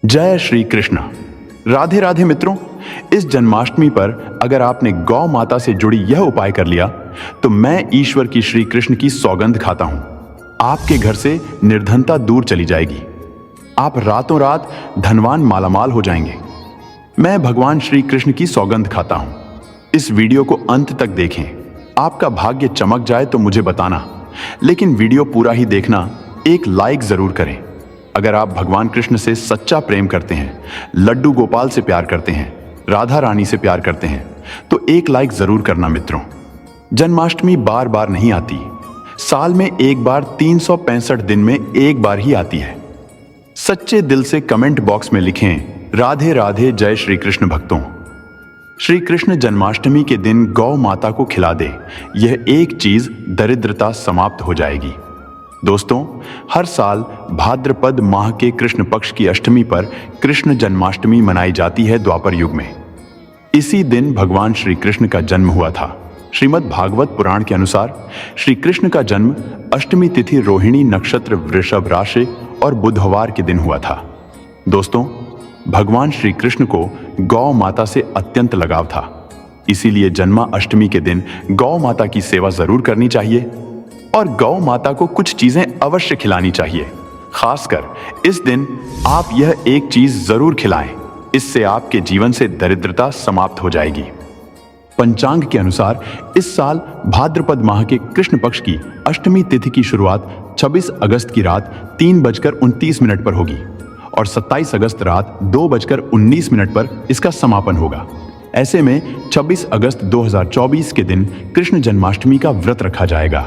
जय श्री कृष्ण। राधे राधे मित्रों। इस जन्माष्टमी पर अगर आपने गौ माता से जुड़ी यह उपाय कर लिया तो मैं ईश्वर की श्री कृष्ण की सौगंध खाता हूं, आपके घर से निर्धनता दूर चली जाएगी। आप रातों रात धनवान मालामाल हो जाएंगे। मैं भगवान श्री कृष्ण की सौगंध खाता हूं। इस वीडियो को अंत तक देखें। आपका भाग्य चमक जाए तो मुझे बताना, लेकिन वीडियो पूरा ही देखना। एक लाइक जरूर करें। अगर आप भगवान कृष्ण से सच्चा प्रेम करते हैं, लड्डू गोपाल से प्यार करते हैं, राधा रानी से प्यार करते हैं, तो एक लाइक जरूर करना मित्रों। जन्माष्टमी बार बार नहीं आती, साल में एक बार 365 दिन में एक बार ही आती है। सच्चे दिल से कमेंट बॉक्स में लिखें राधे राधे जय श्री कृष्ण भक्तों। श्री कृष्ण जन्माष्टमी के दिन गौ माता को खिला दे, यह एक चीज दरिद्रता समाप्त हो जाएगी। दोस्तों, हर साल भाद्रपद माह के कृष्ण पक्ष की अष्टमी पर कृष्ण जन्माष्टमी मनाई जाती है द्वापर युग में। इसी दिन भगवान श्री कृष्ण का जन्म हुआ था। श्रीमद् भागवत पुराण के अनुसार श्री कृष्ण का जन्म अष्टमी तिथि रोहिणी नक्षत्र वृषभ राशि और बुधवार के दिन हुआ था। दोस्तों, भगवान श्री कृष्ण को गौ माता से अत्यंत लगाव था, इसीलिए जन्माष्टमी के दिन गौ माता की सेवा जरूर करनी चाहिए और गौ माता को कुछ चीजें अवश्य खिलानी चाहिए। खासकर इस दिन आप यह एक चीज जरूर खिलाएं, इससे आपके जीवन से दरिद्रता समाप्त हो जाएगी। पंचांग के अनुसार इस साल भाद्रपद माह के कृष्ण पक्ष की अष्टमी तिथि की शुरुआत 26 अगस्त की रात 3:29 पर होगी और 27 अगस्त रात 2:19 पर इसका समापन होगा। ऐसे में 26 अगस्त 2024 के दिन कृष्ण जन्माष्टमी का व्रत रखा जाएगा।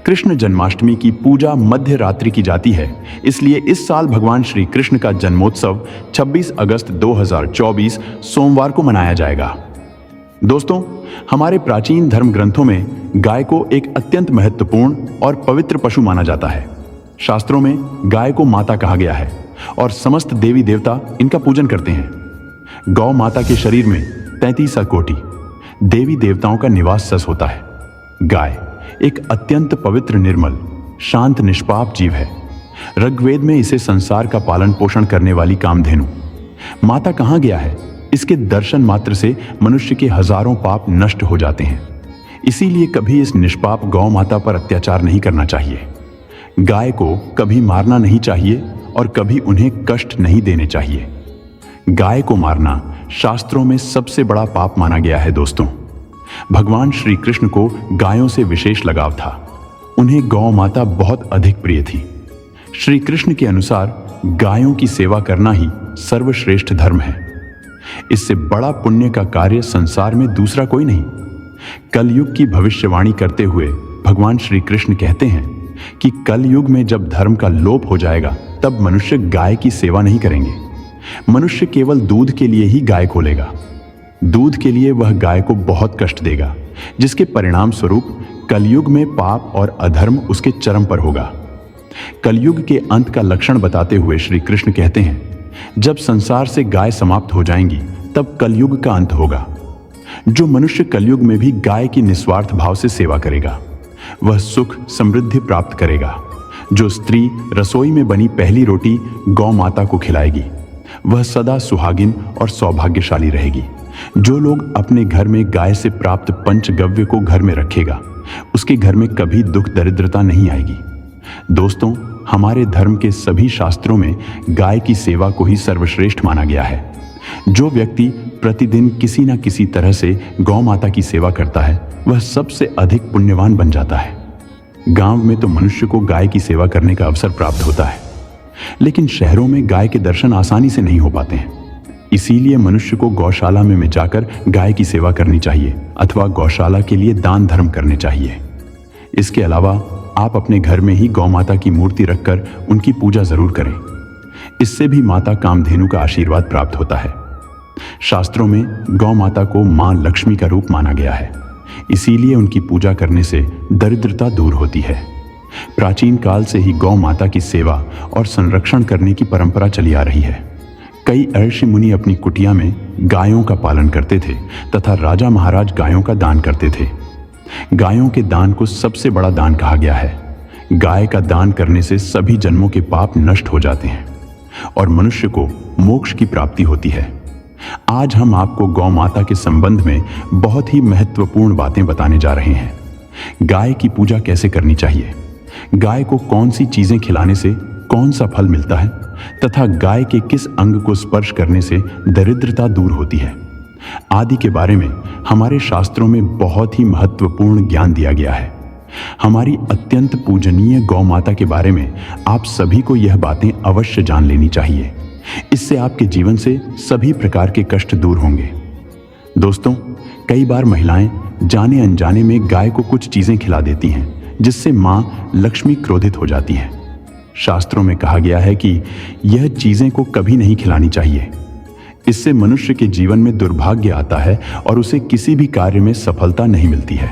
कृष्ण जन्माष्टमी की पूजा मध्य रात्रि की जाती है, इसलिए इस साल भगवान श्री कृष्ण का जन्मोत्सव 26 अगस्त 2024 सोमवार को मनाया जाएगा। दोस्तों, हमारे प्राचीन धर्म ग्रंथों में गाय को एक अत्यंत महत्वपूर्ण और पवित्र पशु माना जाता है। शास्त्रों में गाय को माता कहा गया है और समस्त देवी देवता इनका पूजन करते हैं। गौ माता के शरीर में 33 कोटि देवी देवताओं का निवास सस होता है। गाय एक अत्यंत पवित्र, निर्मल, शांत, निष्पाप जीव है। ऋग्वेद में इसे संसार का पालन पोषण करने वाली कामधेनु माता कहा गया है। इसके दर्शन मात्र से मनुष्य के हजारों पाप नष्ट हो जाते हैं। इसीलिए कभी इस निष्पाप गौ माता पर अत्याचार नहीं करना चाहिए। गाय को कभी मारना नहीं चाहिए और कभी उन्हें कष्ट नहीं देने चाहिए। गाय को मारना शास्त्रों में सबसे बड़ा पाप माना गया है। दोस्तों, भगवान श्री कृष्ण को गायों से विशेष लगाव था। उन्हें गौ माता बहुत अधिक प्रिय थी। श्री कृष्ण के अनुसार गायों की सेवा करना ही सर्वश्रेष्ठ धर्म है। इससे बड़ा पुण्य का कार्य संसार में दूसरा कोई नहीं। कलयुग की भविष्यवाणी करते हुए भगवान श्री कृष्ण कहते हैं कि कलयुग में जब धर्म का लोप हो जाएगा तब मनुष्य गाय की सेवा नहीं करेंगे। मनुष्य केवल दूध के लिए ही गाय खोलेगा। दूध के लिए वह गाय को बहुत कष्ट देगा, जिसके परिणाम स्वरूप कलयुग में पाप और अधर्म उसके चरम पर होगा। कलयुग के अंत का लक्षण बताते हुए श्री कृष्ण कहते हैं, जब संसार से गाय समाप्त हो जाएंगी तब कलयुग का अंत होगा। जो मनुष्य कलयुग में भी गाय की निस्वार्थ भाव से सेवा करेगा वह सुख समृद्धि प्राप्त करेगा। जो स्त्री रसोई में बनी पहली रोटी गौ माता को खिलाएगी वह सदा सुहागिन और सौभाग्यशाली रहेगी। जो लोग अपने घर में गाय से प्राप्त पंचगव्य को घर में रखेगा उसके घर में कभी दुख दरिद्रता नहीं आएगी। दोस्तों, हमारे धर्म के सभी शास्त्रों में गाय की सेवा को ही सर्वश्रेष्ठ माना गया है। जो व्यक्ति प्रतिदिन किसी न किसी तरह से गौ माता की सेवा करता है वह सबसे अधिक पुण्यवान बन जाता है। गांव में तो मनुष्य को गाय की सेवा करने का अवसर प्राप्त होता है, लेकिन शहरों में गाय के दर्शन आसानी से नहीं हो पाते हैं। इसीलिए मनुष्य को गौशाला में जाकर गाय की सेवा करनी चाहिए अथवा गौशाला के लिए दान धर्म करने चाहिए। इसके अलावा आप अपने घर में ही गौ माता की मूर्ति रखकर उनकी पूजा जरूर करें। इससे भी माता कामधेनु का आशीर्वाद प्राप्त होता है। शास्त्रों में गौ माता को मां लक्ष्मी का रूप माना गया है, इसीलिए उनकी पूजा करने से दरिद्रता दूर होती है। प्राचीन काल से ही गौ माता की सेवा और संरक्षण करने की परंपरा चली आ रही है। कई ऋषि मुनि अपनी कुटिया में गायों का पालन करते थे तथा राजा महाराज गायों का दान करते थे। गायों के दान को सबसे बड़ा दान कहा गया है। गाय का दान करने से सभी जन्मों के पाप नष्ट हो जाते हैं। और मनुष्य को मोक्ष की प्राप्ति होती है। आज हम आपको गौ माता के संबंध में बहुत ही महत्वपूर्ण बातें बताने जा रहे हैं। गाय की पूजा कैसे करनी चाहिए, गाय को कौन सी चीजें खिलाने से कौन सा फल मिलता है, तथा गाय के किस अंग को स्पर्श करने से दरिद्रता दूर होती है आदि के बारे में हमारे शास्त्रों में बहुत ही महत्वपूर्ण ज्ञान दिया गया है। हमारी अत्यंत पूजनीय गौ माता के बारे में आप सभी को यह बातें अवश्य जान लेनी चाहिए। इससे आपके जीवन से सभी प्रकार के कष्ट दूर होंगे। दोस्तों, कई बार महिलाएं जाने अनजाने में गाय को कुछ चीजें खिला देती हैं, जिससे मां लक्ष्मी क्रोधित हो जाती है। शास्त्रों में कहा गया है कि यह चीजें को कभी नहीं खिलानी चाहिए। इससे मनुष्य के जीवन में दुर्भाग्य आता है और उसे किसी भी कार्य में सफलता नहीं मिलती है।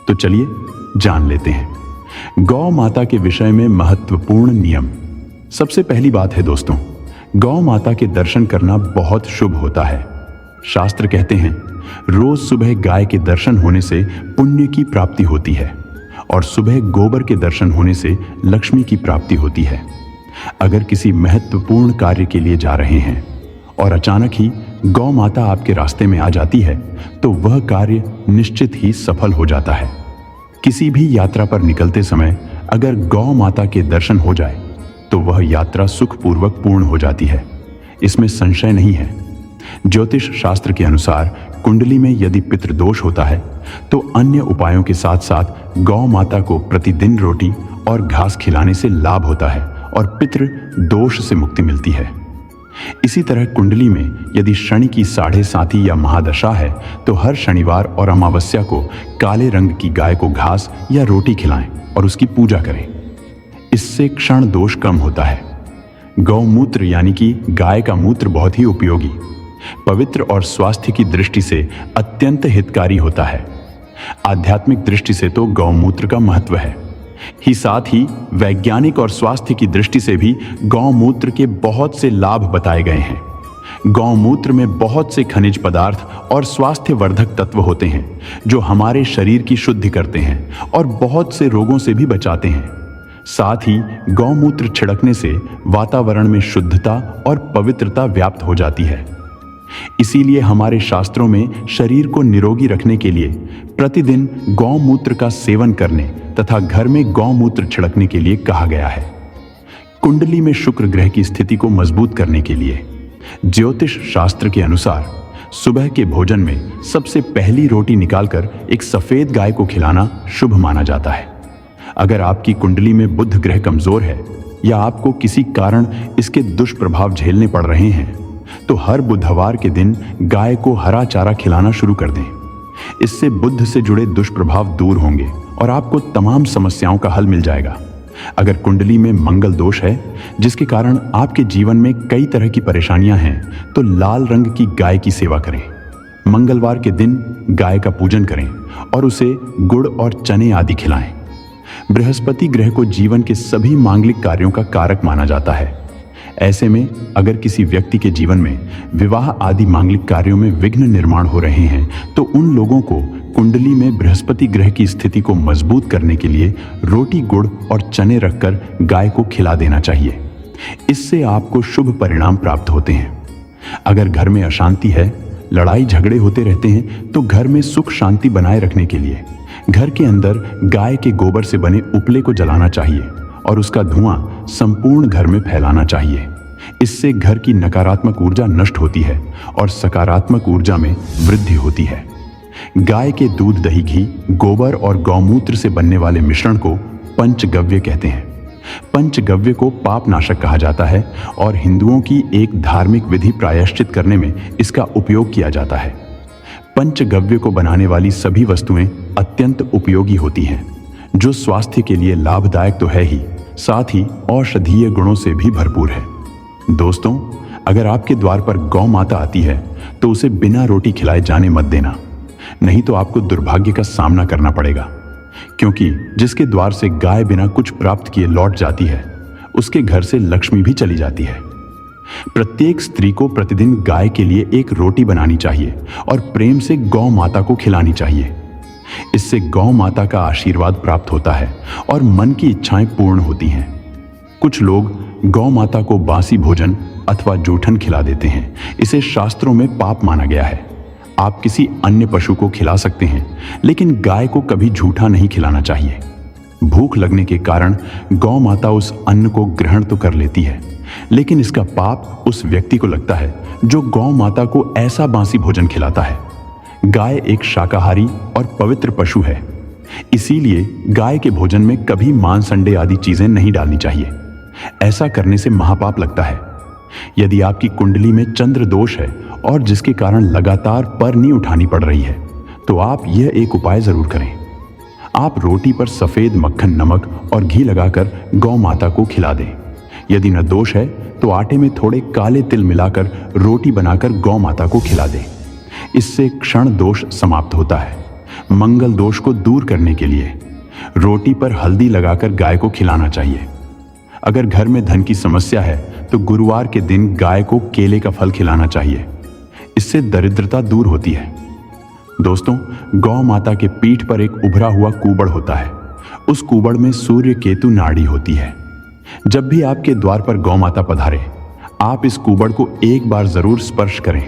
तो चलिए जान लेते हैं गौ माता के विषय में महत्वपूर्ण नियम। सबसे पहली बात है दोस्तों, गौ माता के दर्शन करना बहुत शुभ होता है। शास्त्र कहते हैं रोज सुबह गाय के दर्शन होने से पुण्य की प्राप्ति होती है और सुबह गोबर के दर्शन होने से लक्ष्मी की प्राप्ति होती है। अगर किसी महत्वपूर्ण कार्य के लिए जा रहे हैं और अचानक ही गौ माता आपके रास्ते में आ जाती है तो वह कार्य निश्चित ही सफल हो जाता है। किसी भी यात्रा पर निकलते समय अगर गौ माता के दर्शन हो जाए तो वह यात्रा सुखपूर्वक पूर्ण हो जाती है, इसमें संशय नहीं है। ज्योतिष शास्त्र के अनुसार कुंडली में यदि पितृदोष होता है तो अन्य उपायों के साथ साथ गौ माता को प्रतिदिन रोटी और घास खिलाने से लाभ होता है और पितृ दोष से मुक्ति मिलती है। इसी तरह कुंडली में यदि शनि की 7.5 या महादशा है तो हर शनिवार और अमावस्या को काले रंग की गाय को घास या रोटी खिलाएं और उसकी पूजा करें। इससे क्षण दोष कम होता है। गौमूत्र यानी कि गाय का मूत्र बहुत ही उपयोगी, पवित्र और स्वास्थ्य की दृष्टि से अत्यंत हितकारी होता है। आध्यात्मिक दृष्टि से तो गौमूत्र का महत्व है ही, साथ ही वैज्ञानिक और स्वास्थ्य की दृष्टि से भी गौमूत्र के बहुत से लाभ बताए गए हैं। गौमूत्र में बहुत से खनिज पदार्थ और स्वास्थ्यवर्धक तत्व होते हैं जो हमारे शरीर की शुद्धि करते हैं और बहुत से रोगों से भी बचाते हैं। साथ ही गौमूत्र छिड़कने से वातावरण में शुद्धता और पवित्रता व्याप्त हो जाती है। इसीलिए हमारे शास्त्रों में शरीर को निरोगी रखने के लिए प्रतिदिन गौमूत्र का सेवन करने तथा घर में गौमूत्र छिड़कने के लिए कहा गया है। कुंडली में शुक्र ग्रह की स्थिति को मजबूत करने के लिए ज्योतिष शास्त्र के अनुसार सुबह के भोजन में सबसे पहली रोटी निकालकर एक सफेद गाय को खिलाना शुभ माना जाता है। अगर आपकी कुंडली में बुध ग्रह कमजोर है या आपको किसी कारण इसके दुष्प्रभाव झेलने पड़ रहे हैं तो हर बुधवार के दिन गाय को हरा चारा खिलाना शुरू कर दें। इससे बुध से जुड़े दुष्प्रभाव दूर होंगे और आपको तमाम समस्याओं का हल मिल जाएगा। अगर कुंडली में मंगल दोष है जिसके कारण आपके जीवन में कई तरह की परेशानियां हैं तो लाल रंग की गाय की सेवा करें। मंगलवार के दिन गाय का पूजन करें और उसे गुड़ और चने आदि खिलाएं। बृहस्पति ग्रह को जीवन के सभी मांगलिक कार्यों का कारक माना जाता है। ऐसे में अगर किसी व्यक्ति के जीवन में विवाह आदि मांगलिक कार्यों में विघ्न निर्माण हो रहे हैं तो उन लोगों को कुंडली में बृहस्पति ग्रह की स्थिति को मजबूत करने के लिए रोटी, गुड़ और चने रखकर गाय को खिला देना चाहिए। इससे आपको शुभ परिणाम प्राप्त होते हैं। अगर घर में अशांति है, लड़ाई झगड़े होते रहते हैं तो घर में सुख शांति बनाए रखने के लिए घर के अंदर गाय के गोबर से बने उपले को जलाना चाहिए और उसका धुआं संपूर्ण घर में फैलाना चाहिए। इससे घर की नकारात्मक ऊर्जा नष्ट होती है और सकारात्मक ऊर्जा में वृद्धि होती है। गाय के दूध, दही, घी, गोबर और गौमूत्र से बनने वाले मिश्रण को पंचगव्य कहते हैं। पंचगव्य को पाप नाशक कहा जाता है और हिंदुओं की एक धार्मिक विधि प्रायश्चित करने में इसका उपयोग किया जाता है। पंचगव्य को बनाने वाली सभी वस्तुएं अत्यंत उपयोगी होती हैं, जो स्वास्थ्य के लिए लाभदायक तो है ही, साथ ही औषधीय गुणों से भी भरपूर है। दोस्तों, अगर आपके द्वार पर गौ माता आती है तो उसे बिना रोटी खिलाए जाने मत देना, नहीं तो आपको दुर्भाग्य का सामना करना पड़ेगा। क्योंकि जिसके द्वार से गाय बिना कुछ प्राप्त किए लौट जाती है, उसके घर से लक्ष्मी भी चली जाती है। प्रत्येक स्त्री को प्रतिदिन गाय के लिए एक रोटी बनानी चाहिए और प्रेम से गौ माता को खिलानी चाहिए। इससे गौ माता का आशीर्वाद प्राप्त होता है और मन की इच्छाएं पूर्ण होती हैं। कुछ लोग गौ माता को बासी भोजन अथवा जूठन खिला देते हैं, इसे शास्त्रों में पाप माना गया है। आप किसी अन्य पशु को खिला सकते हैं, लेकिन गाय को कभी झूठा नहीं खिलाना चाहिए। भूख लगने के कारण गौ माता उस अन्न को ग्रहण तो कर लेती है, लेकिन इसका पाप उस व्यक्ति को लगता है जो गौ माता को ऐसा बासी भोजन खिलाता है। गाय एक शाकाहारी और पवित्र पशु है, इसीलिए गाय के भोजन में कभी मांस, अंडे आदि चीजें नहीं डालनी चाहिए। ऐसा करने से महापाप लगता है। यदि आपकी कुंडली में चंद्र दोष है और जिसके कारण लगातार परनी उठानी पड़ रही है, तो आप यह एक उपाय जरूर करें। आप रोटी पर सफेद मक्खन, नमक और घी लगाकर गौ माता को खिला दें। यदि न दोष है तो आटे में थोड़े काले तिल मिलाकर रोटी बनाकर गौ माता को खिला दें। इससे क्षण दोष समाप्त होता है। मंगल दोष को दूर करने के लिए रोटी पर हल्दी लगाकर गाय को खिलाना चाहिए। अगर घर में धन की समस्या है तो गुरुवार के दिन गाय को केले का फल खिलाना चाहिए। इससे दरिद्रता दूर होती है। दोस्तों, गौ माता के पीठ पर एक उभरा हुआ कूबड़ होता है। उस कूबड़ में सूर्य केतु नाड़ी होती है। जब भी आपके द्वार पर गौ माता पधारे, आप इस कूबड़ को एक बार जरूर स्पर्श करें।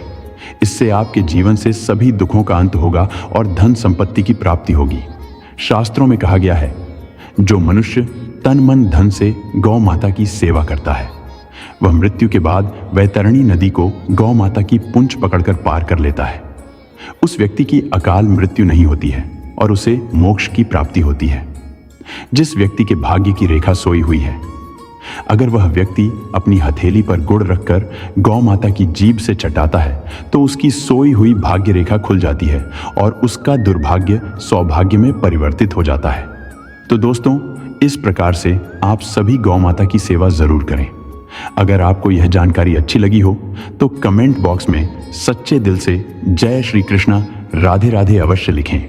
इससे आपके जीवन से सभी दुखों का अंत होगा और धन संपत्ति की प्राप्ति होगी। शास्त्रों में कहा गया है, जो मनुष्य तन मन धन से गौ माता की सेवा करता है, वह मृत्यु के बाद वैतरणी नदी को गौ माता की पूंछ पकड़कर पार कर लेता है। उस व्यक्ति की अकाल मृत्यु नहीं होती है और उसे मोक्ष की प्राप्ति होती है। जिस व्यक्ति के भाग्य की रेखा सोई हुई है, अगर वह व्यक्ति अपनी हथेली पर गुड़ रखकर गौ माता की जीभ से चटाता है, तो उसकी सोई हुई भाग्य रेखा खुल जाती है और उसका दुर्भाग्य सौभाग्य में परिवर्तित हो जाता है। तो दोस्तों, इस प्रकार से आप सभी गौ माता की सेवा जरूर करें। अगर आपको यह जानकारी अच्छी लगी हो तो कमेंट बॉक्स में सच्चे दिल से जय श्री कृष्णा, राधे राधे अवश्य लिखें।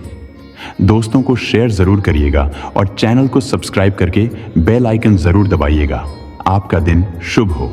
दोस्तों को शेयर जरूर करिएगा और चैनल को सब्सक्राइब करके बेल आइकन जरूर दबाइएगा। आपका दिन शुभ हो।